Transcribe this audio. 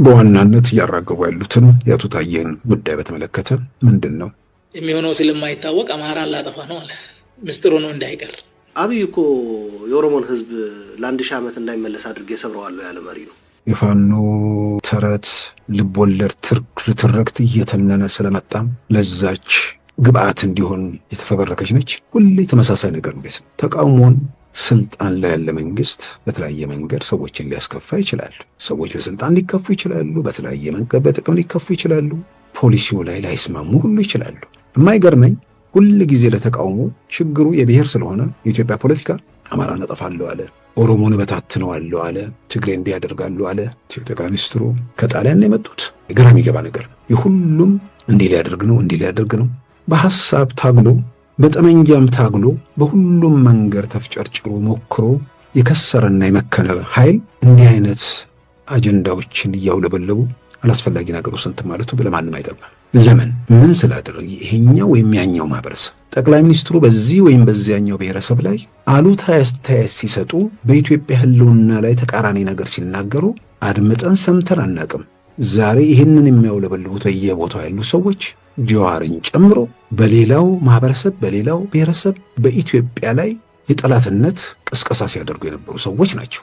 በዋናነት እያራገቡ ያሉትን የአቶ ታዬን ጉዳይ በተመለከተ ምንድነው የሚሆነው? ስለማይታወቅ አማራን ላጠፋ ነው አለ። ምስጢሩ ነው እንዳይቀር። አብይ እኮ የኦሮሞን ህዝብ ለ1000 ዓመት እንዳይመለስ አድርጌ ሰብረዋለሁ ያለ መሪ ነው። የፋኖ ተረት ልቦለድ ትርክት እየተነነ ስለመጣም ለዛች ግብአት እንዲሆን የተፈበረከች ነች። ሁሌ ተመሳሳይ ነገር ነው። ተቃውሞን ስልጣን ላይ ያለ መንግስት በተለያየ መንገድ ሰዎችን ሊያስከፋ ይችላል። ሰዎች በስልጣን ሊከፉ ይችላሉ፣ በተለያየ መንገድ በጥቅም ሊከፉ ይችላሉ፣ ፖሊሲው ላይ ላይስማሙ ሁሉ ይችላሉ። የማይገርመኝ ሁል ጊዜ ለተቃውሞ ችግሩ የብሔር ስለሆነ የኢትዮጵያ ፖለቲካ አማራን አጠፋለሁ አለ፣ ኦሮሞን በታትነዋለሁ አለ፣ ትግሬ እንዲያደርጋለሁ አለ። ጠቅላይ ሚኒስትሩ ከጣሊያን የመጡት ግራ የሚገባ ነገር የሁሉም እንዲህ ሊያደርግ ነው። በሐሳብ ታግሎ በጠመንጃም ታግሎ በሁሉም መንገድ ተፍጨርጭሮ ሞክሮ የከሰረና የመከነ ኃይል እንዲህ አይነት አጀንዳዎችን እያውለበለቡ አላስፈላጊ ነገሩ ስንት ማለቱ ለማንም አይጠቅምም። ለምን ምን ስላደረገ ይሄኛው ወይም ያኛው ማህበረሰብ ጠቅላይ ሚኒስትሩ በዚህ ወይም በዚያኛው ብሔረሰብ ላይ አሉታዊ አስተያየት ሲሰጡ በኢትዮጵያ ህልውና ላይ ተቃራኒ ነገር ሲናገሩ አድምጠን ሰምተን አናቅም። ዛሬ ይህንን የሚያውለበልቡት በየቦታው ያሉ ሰዎች ጀዋርን ጨምሮ በሌላው ማህበረሰብ በሌላው ብሔረሰብ በኢትዮጵያ ላይ የጠላትነት ቅስቀሳ ሲያደርጉ የነበሩ ሰዎች ናቸው።